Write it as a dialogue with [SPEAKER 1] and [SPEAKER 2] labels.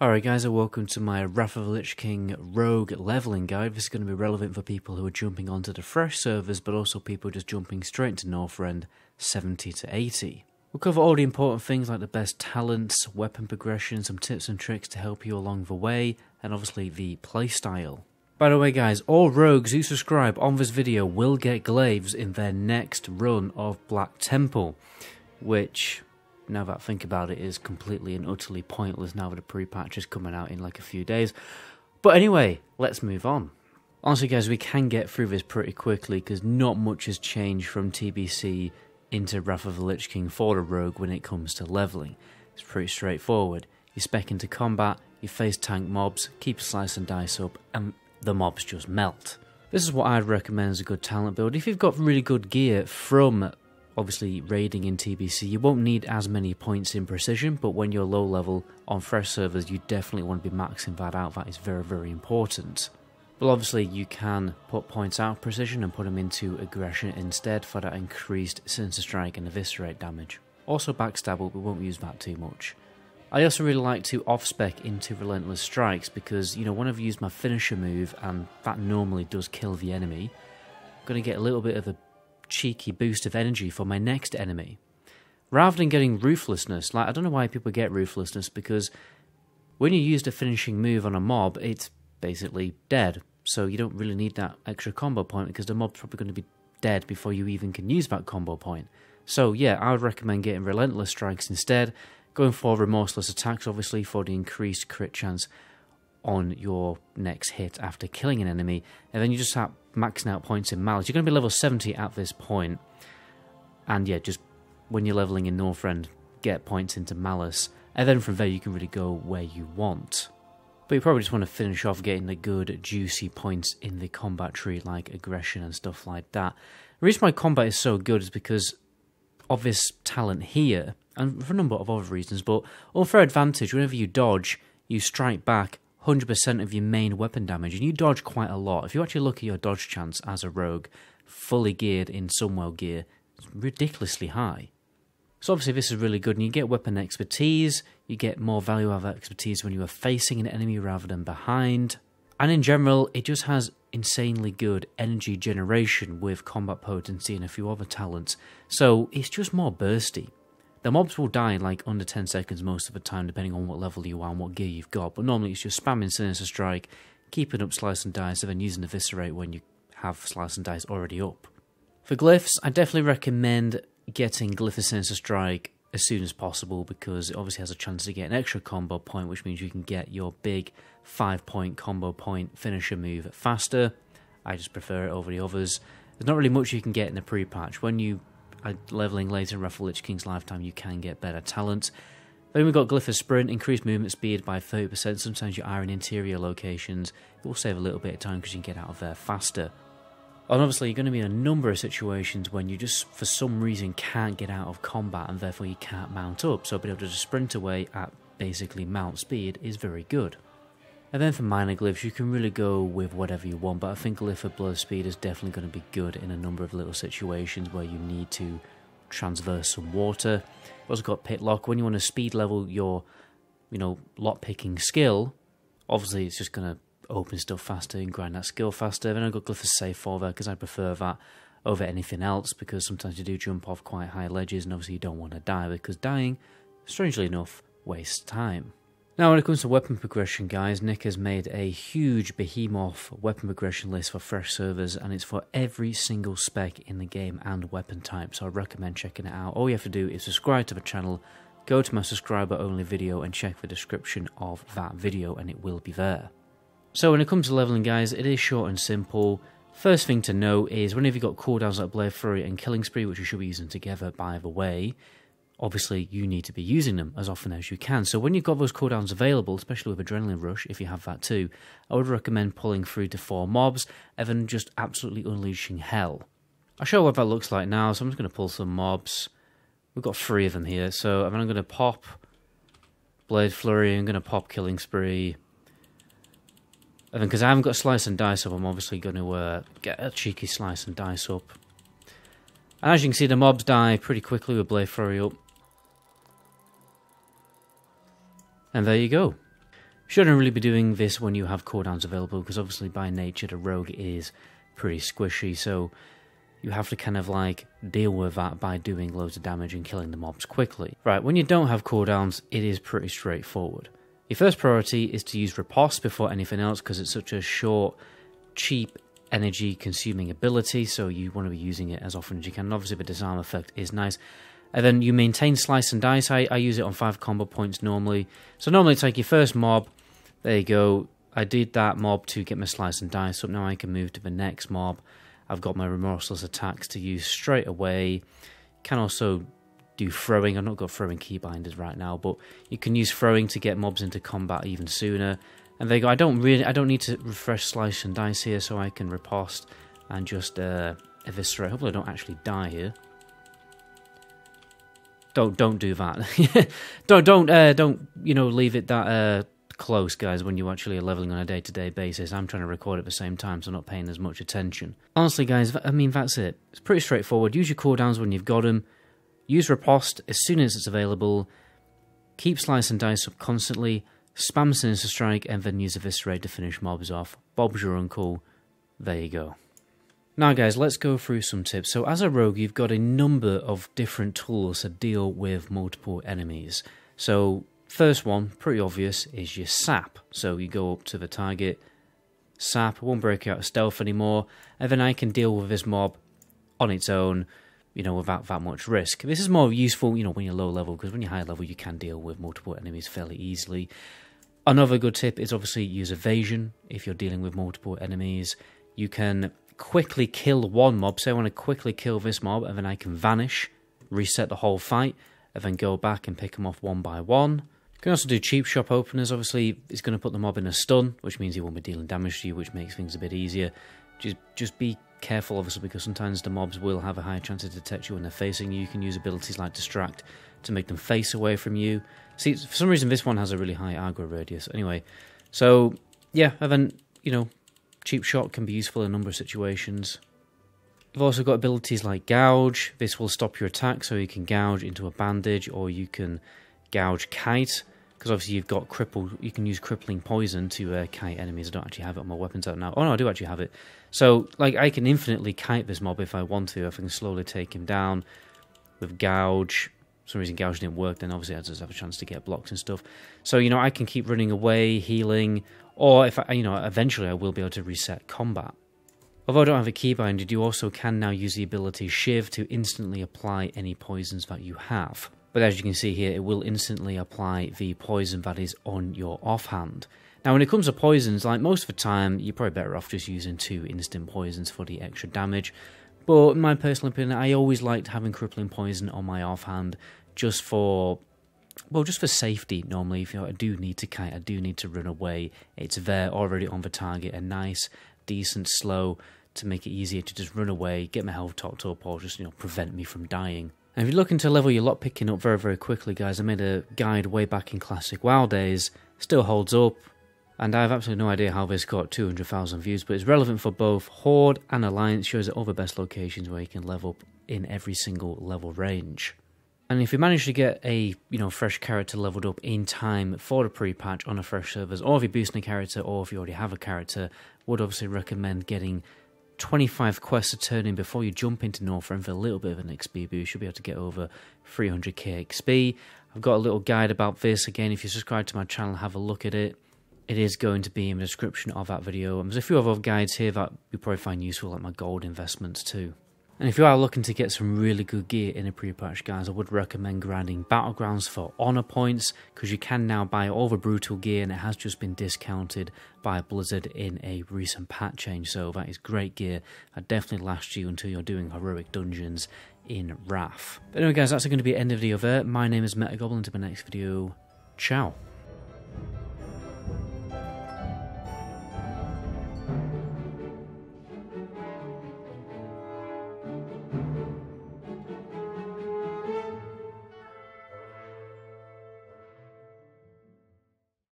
[SPEAKER 1] Alright guys, and welcome to my Wrath of the Lich King Rogue leveling guide. This is going to be relevant for people who are jumping onto the fresh servers, but also people just jumping straight into Northrend 70 to 80. We'll cover all the important things like the best talents, weapon progression, some tips and tricks to help you along the way, and obviously the playstyle. By the way guys, all rogues who subscribe on this video will get glaives in their next run of Black Temple, which, now that I think about it, is completely and utterly pointless now that the pre-patch is coming out in like a few days. But anyway, let's move on. Honestly guys, we can get through this pretty quickly because not much has changed from TBC into Wrath of the Lich King for the rogue when it comes to leveling. It's pretty straightforward. You spec into combat, you face tank mobs, keep a slice and dice up, and the mobs just melt. This is what I'd recommend as a good talent build. If you've got really good gear from obviously raiding in TBC, you won't need as many points in precision, but when you're low level on fresh servers, you definitely want to be maxing that out. That is very, very important. But obviously you can put points out of precision and put them into aggression instead for that increased sinister strike and eviscerate damage. Also backstab, but we won't use that too much. I also really like to off-spec into relentless strikes because, you know, when I've used my finisher move, and that normally does kill the enemy, I'm going to get a little bit of a cheeky boost of energy for my next enemy. Rather than getting ruthlessness, like I don't know why people get ruthlessness, because when you use the finishing move on a mob, it's basically dead. So you don't really need that extra combo point because the mob's probably going to be dead before you even can use that combo point. So yeah, I would recommend getting relentless strikes instead, going for remorseless attacks obviously for the increased crit chance on your next hit after killing an enemy, and then you just start maxing out points in Malice. You're going to be level 70 at this point, and yeah, just when you're leveling in Northrend, get points into Malice, and then from there you can really go where you want. But you probably just want to finish off getting the good juicy points in the combat tree like aggression and stuff like that. The reason why combat is so good is because of this talent here, and for a number of other reasons, but unfair advantage, whenever you dodge, you strike back 100% of your main weapon damage, and you dodge quite a lot. If you actually look at your dodge chance as a rogue, fully geared in Sunwell gear, it's ridiculously high. So obviously this is really good, and you get weapon expertise, you get more value out of that expertise when you are facing an enemy rather than behind, and in general, it just has insanely good energy generation with combat potency and a few other talents, so it's just more bursty. The mobs will die in like under 10 seconds most of the time, depending on what level you are and what gear you've got, but normally it's just spamming Sinister Strike, keeping up Slice and Dice, and then using Eviscerate when you have Slice and Dice already up. For glyphs, I definitely recommend getting Glyph of Sinister Strike as soon as possible, because it obviously has a chance to get an extra combo point, which means you can get your big 5-point combo point finisher move faster. I just prefer it over the others. There's not really much you can get in the pre-patch. When you leveling later in Wrath of the Lich King's lifetime, you can get better talents. Then we've got Glyph of Sprint, increased movement speed by 30%. Sometimes you are in interior locations. It will save a little bit of time because you can get out of there faster. And obviously you're going to be in a number of situations when you just for some reason can't get out of combat and therefore you can't mount up. So being able to just sprint away at basically mount speed is very good. And then for minor glyphs, you can really go with whatever you want, but I think Glyph of Blood Speed is definitely going to be good in a number of little situations where you need to transverse some water. You've also got Pit Lock. When you want to speed level your, lock-picking skill, obviously it's just going to open stuff faster and grind that skill faster. Then I've got Glyph of Safe Forward because I prefer that over anything else, because sometimes you do jump off quite high ledges and obviously you don't want to die, because dying, strangely enough, wastes time. Now when it comes to weapon progression guys, Nick has made a huge behemoth weapon progression list for fresh servers, and it's for every single spec in the game and weapon type, so I recommend checking it out. All you have to do is subscribe to the channel, go to my subscriber only video and check the description of that video and it will be there. So when it comes to leveling guys, it is short and simple. First thing to know is whenever you've got cooldowns like Blade Flurry and Killing Spree, which you should be using together by the way, obviously you need to be using them as often as you can. So when you've got those cooldowns available, especially with Adrenaline Rush, if you have that too, I would recommend pulling 3 to 4 mobs and then just absolutely unleashing hell. I'll show you what that looks like now, so I'm just going to pull some mobs. We've got 3 of them here, so I'm going to pop Blade Flurry, I'm going to pop Killing Spree, and then because I haven't got Slice and Dice up, I'm obviously going to get a cheeky Slice and Dice up. And as you can see, the mobs die pretty quickly with Blade Flurry up. And there you go. Shouldn't really be doing this when you have cooldowns available, because obviously by nature the rogue is pretty squishy, so you have to kind of like deal with that by doing loads of damage and killing the mobs quickly. Right, when you don't have cooldowns, it is pretty straightforward. Your first priority is to use Riposte before anything else, because it's such a short, cheap, energy consuming ability, so you want to be using it as often as you can. And obviously the disarm effect is nice. And then you maintain Slice and Dice. I use it on 5 combo points normally. So normally it's like your first mob, there you go. I did that mob to get my Slice and Dice up. Now I can move to the next mob. I've got my Remorseless attacks to use straight away. Can also do throwing. I've not got throwing keybinders right now, but you can use throwing to get mobs into combat even sooner. And there you go. I don't need to refresh Slice and Dice here, so I can riposte and just eviscerate. Hopefully I don't actually die here. Don't do that. don't you know, leave it that close, guys, when you actually are leveling on a day-to-day basis. I'm trying to record at the same time, so I'm not paying as much attention. Honestly, guys, I mean, that's it. It's pretty straightforward. Use your cooldowns when you've got them. Use Riposte as soon as it's available. Keep Slice and Dice up constantly. Spam Sinister Strike, and then use Eviscerate to finish mobs off. Bob's your uncle. There you go. Now, guys, let's go through some tips. So, as a rogue, you've got a number of different tools to deal with multiple enemies. So, first one, pretty obvious, is your sap. So you go up to the target, sap, won't break out of stealth anymore, and then I can deal with this mob on its own, you know, without that much risk. This is more useful, you know, when you're low level, because when you're high level you can deal with multiple enemies fairly easily. Another good tip is obviously use evasion if you're dealing with multiple enemies. You can quickly kill one mob. Say I want to quickly kill this mob, and then I can vanish, reset the whole fight, and then go back and pick them off one by one. You can also do cheap shop openers. Obviously, it's going to put the mob in a stun, which means he won't be dealing damage to you, which makes things a bit easier. Just be careful, obviously, because sometimes the mobs will have a higher chance to detect you when they're facing you. You can use abilities like Distract to make them face away from you. See, for some reason, this one has a really high aggro radius. Anyway, so, yeah, and then, you know, cheap shot can be useful in a number of situations. You've also got abilities like Gouge. This will stop your attack, so you can gouge into a bandage, or you can gouge Kite, because obviously you've got you can use crippling poison to kite enemies. I don't actually have it on my weapons out now. Oh no, I do actually have it. So, like, I can infinitely kite this mob if I want to. I can slowly take him down with Gouge. For some reason Gouge didn't work, then obviously I just have a chance to get blocks and stuff. So, you know, I can keep running away, healing, or if I, you know, eventually I will be able to reset combat. Although I don't have a keybind, you also can now use the ability Shiv to instantly apply any poisons that you have. But as you can see here, it will instantly apply the poison that is on your offhand. Now, when it comes to poisons, like most of the time, you're probably better off just using 2 instant poisons for the extra damage. But in my personal opinion, I always liked having crippling poison on my offhand just for, well, just for safety normally. If, you know, I do need to kite, I do need to run away, it's there already on the target, a nice, decent slow to make it easier to just run away, get my health topped up, or just, you know, prevent me from dying. And if you're looking to level your lockpicking up very, very quickly, guys, I made a guide way back in Classic WoW days. Still holds up, and I have absolutely no idea how this got 200,000 views, but it's relevant for both Horde and Alliance. Shows all the best locations where you can level up in every single level range. And if you manage to get a, you know, fresh character leveled up in time for the pre-patch on a fresh servers, or if you're boosting a character, or if you already have a character, would obviously recommend getting 25 quests to turn in before you jump into Northrend for a little bit of an XP boost. You should be able to get over 300k XP. I've got a little guide about this. Again, if you subscribe to my channel, have a look at it. It is going to be in the description of that video. And there's a few other guides here that you probably find useful, like my gold investments too. And if you are looking to get some really good gear in a pre-patch, guys, I would recommend grinding Battlegrounds for honor points, because you can now buy all the brutal gear, and it has just been discounted by Blizzard in a recent patch change. So that is great gear. That definitely lasts you until you're doing heroic dungeons in Wrath. But anyway, guys, that's going to be the end of the video there. My name is MetaGoblin. Until my next video, ciao.